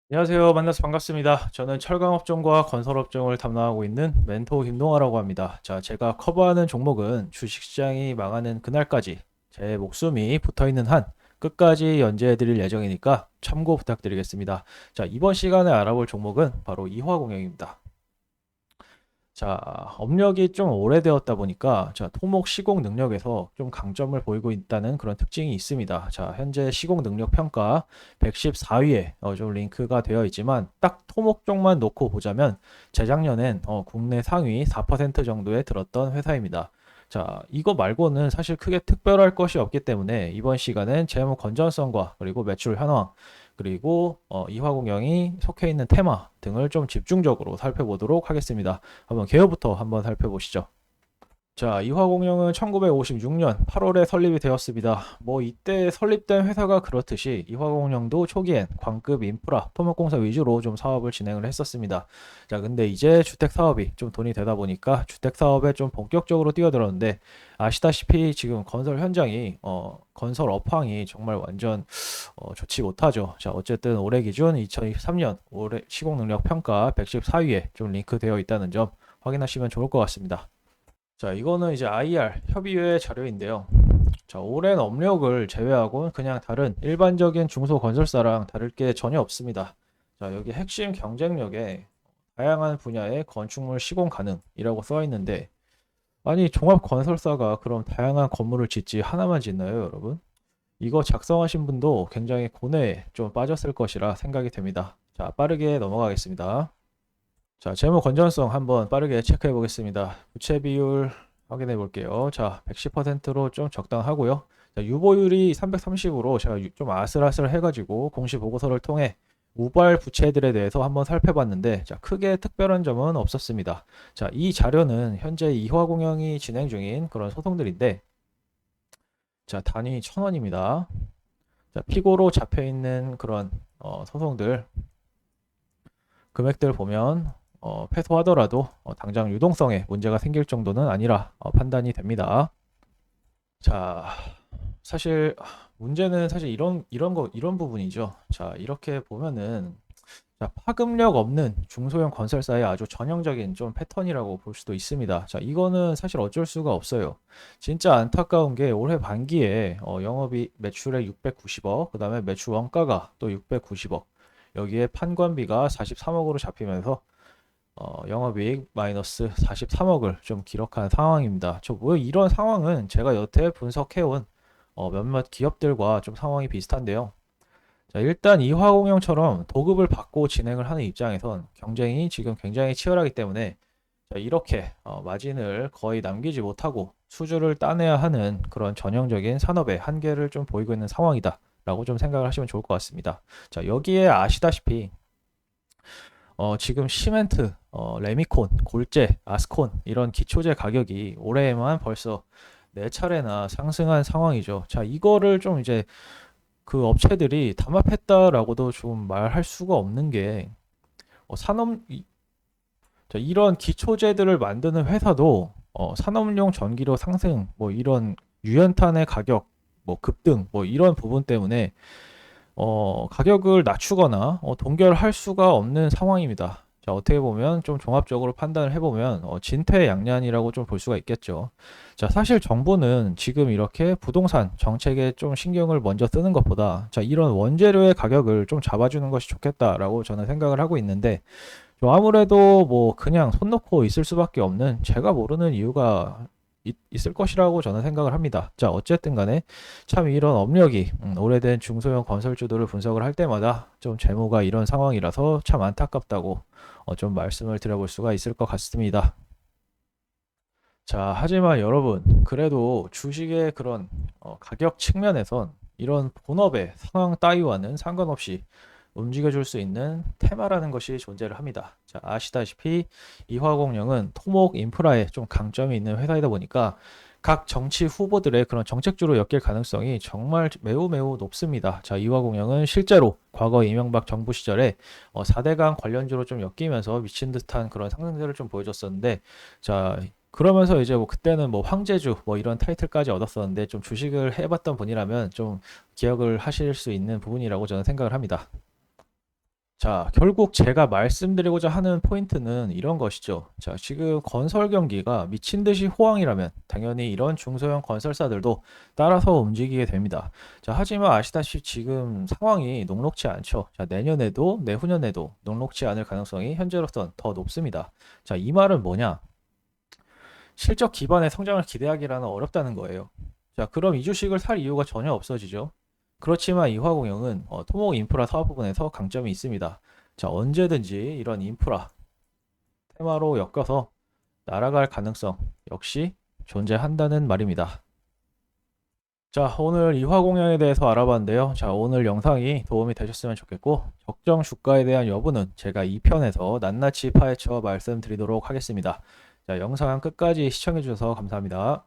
안녕하세요. 만나서 반갑습니다. 저는 철강업종과 건설업종을 담당하고 있는 멘토 김동아라고 합니다. 자, 제가 커버하는 종목은 주식시장이 망하는 그날까지 제 목숨이 붙어 있는 한 끝까지 연재해 드릴 예정이니까 참고 부탁드리겠습니다. 자, 이번 시간에 알아볼 종목은 바로 이화공영입니다. 자, 업력이 좀 오래되었다 보니까 토목 시공 능력에서 좀 강점을 보이고 있다는 그런 특징이 있습니다. 자, 현재 시공 능력 평가 114위에 좀 링크가 되어 있지만 딱 토목 쪽만 놓고 보자면 재작년엔 국내 상위 4% 정도에 들었던 회사입니다. 자, 이거 말고는 사실 크게 특별할 것이 없기 때문에 이번 시간엔 재무 건전성과 그리고 매출 현황 그리고 이화공영이 속해 있는 테마 등을 좀 집중적으로 살펴보도록 하겠습니다. 한번 개요부터 한번 살펴보시죠. 자, 이화공영은 1956년 8월에 설립이 되었습니다. 뭐 이때 설립된 회사가 그렇듯이 이화공영도 초기엔 광급 인프라, 토목공사 위주로 좀 사업을 진행을 했었습니다. 자, 근데 이제 주택 사업이 좀 돈이 되다 보니까 주택 사업에 좀 본격적으로 뛰어들었는데 아시다시피 지금 건설 현장이 건설 업황이 정말 완전 좋지 못하죠. 자, 어쨌든 올해 기준 2023년 올해 시공 능력 평가 114위에 좀 링크되어 있다는 점 확인하시면 좋을 것 같습니다. 자, 이거는 이제 IR 협의회 자료인데요. 자, 오랜 업력을 제외하고 그냥 다른 일반적인 중소건설사랑 다를 게 전혀 없습니다. 자, 여기 핵심 경쟁력에 다양한 분야의 건축물 시공 가능이라고 써 있는데, 아니, 종합건설사가 그럼 다양한 건물을 짓지 하나만 짓나요, 여러분? 이거 작성하신 분도 굉장히 고뇌에 좀 빠졌을 것이라 생각이 됩니다. 자, 빠르게 넘어가겠습니다. 자, 재무 건전성 한번 빠르게 체크해 보겠습니다. 부채 비율 확인해 볼게요. 자, 110%로 좀 적당하고요. 자, 유보율이 330으로 제가 좀 아슬아슬 해가지고 공시 보고서를 통해 우발 부채들에 대해서 한번 살펴봤는데, 자, 크게 특별한 점은 없었습니다. 자, 이 자료는 현재 이화공영이 진행 중인 그런 소송들인데, 자, 단위 1,000원입니다. 자, 피고로 잡혀 있는 그런 소송들 금액들 보면 패소하더라도 당장 유동성에 문제가 생길 정도는 아니라 판단이 됩니다. 자, 사실 문제는 사실 이런 부분이죠. 자, 이렇게 보면은 자, 파급력 없는 중소형 건설사의 아주 전형적인 좀 패턴이라고 볼 수도 있습니다. 자, 이거는 사실 어쩔 수가 없어요. 진짜 안타까운 게 올해 반기에 영업이 매출에 690억, 그다음에 매출 원가가 또 690억, 여기에 판관비가 43억으로 잡히면서 영업이익 마이너스 43억을 좀 기록한 상황입니다. 뭐 이런 상황은 제가 여태 분석해온 몇몇 기업들과 좀 상황이 비슷한데요. 자, 일단 이화공영처럼 도급을 받고 진행을 하는 입장에선 경쟁이 지금 굉장히 치열하기 때문에 자, 이렇게 마진을 거의 남기지 못하고 수주를 따내야 하는 그런 전형적인 산업의 한계를 좀 보이고 있는 상황이다 라고 좀 생각을 하시면 좋을 것 같습니다. 자, 여기에 아시다시피 지금 시멘트, 레미콘, 골재, 아스콘 이런 기초재 가격이 올해에만 벌써 4차례나 상승한 상황이죠. 자, 이거를 좀 이제 그 업체들이 담합했다라고도 좀 말할 수가 없는 게 산업 자, 이런 기초재들을 만드는 회사도 산업용 전기료 상승 뭐 이런 유연탄의 가격 뭐 급등 뭐 이런 부분 때문에 가격을 낮추거나 동결할 수가 없는 상황입니다. 자, 어떻게 보면 좀 종합적으로 판단을 해보면 진퇴양난이라고 좀 볼 수가 있겠죠. 자, 사실 정부는 지금 이렇게 부동산 정책에 좀 신경을 먼저 쓰는 것보다 자, 이런 원재료의 가격을 좀 잡아주는 것이 좋겠다라고 저는 생각을 하고 있는데 좀 아무래도 뭐 그냥 손 놓고 있을 수밖에 없는 제가 모르는 이유가 있을 것이라고 저는 생각을 합니다. 자, 어쨌든 간에 참 이런 업력이 오래된 중소형 건설주들을 분석을 할 때마다 좀 재무가 이런 상황이라서 참 안타깝다고 좀 말씀을 드려볼 수가 있을 것 같습니다. 자, 하지만 여러분, 그래도 주식의 그런 가격 측면에선 이런 본업의 상황 따위와는 상관없이 움직여줄 수 있는 테마라는 것이 존재를 합니다. 자, 아시다시피 이화공영은 토목 인프라에 좀 강점이 있는 회사이다 보니까 각 정치 후보들의 그런 정책주로 엮일 가능성이 정말 매우 매우 높습니다. 자, 이화공영은 실제로 과거 이명박 정부 시절에 4대강 관련주로 좀 엮이면서 미친 듯한 그런 상승세를 좀 보여줬었는데 자, 그러면서 이제 뭐 그때는 뭐 황제주 뭐 이런 타이틀까지 얻었었는데 좀 주식을 해봤던 분이라면 좀 기억을 하실 수 있는 부분이라고 저는 생각을 합니다. 자, 결국 제가 말씀드리고자 하는 포인트는 이런 것이죠. 자, 지금 건설 경기가 미친 듯이 호황이라면 당연히 이런 중소형 건설사들도 따라서 움직이게 됩니다. 자, 하지만 아시다시피 지금 상황이 녹록지 않죠. 자, 내년에도 내후년에도 녹록지 않을 가능성이 현재로선 더 높습니다. 자, 이 말은 뭐냐? 실적 기반의 성장을 기대하기라는 어렵다는 거예요. 자, 그럼 이 주식을 살 이유가 전혀 없어지죠. 그렇지만 이화공영은 토목 인프라 사업 부분에서 강점이 있습니다. 자, 언제든지 이런 인프라 테마로 엮여서 날아갈 가능성 역시 존재한다는 말입니다. 자, 오늘 이화공영에 대해서 알아봤는데요. 자, 오늘 영상이 도움이 되셨으면 좋겠고, 적정 주가에 대한 여부는 제가 2편에서 낱낱이 파헤쳐 말씀드리도록 하겠습니다. 자, 영상 끝까지 시청해주셔서 감사합니다.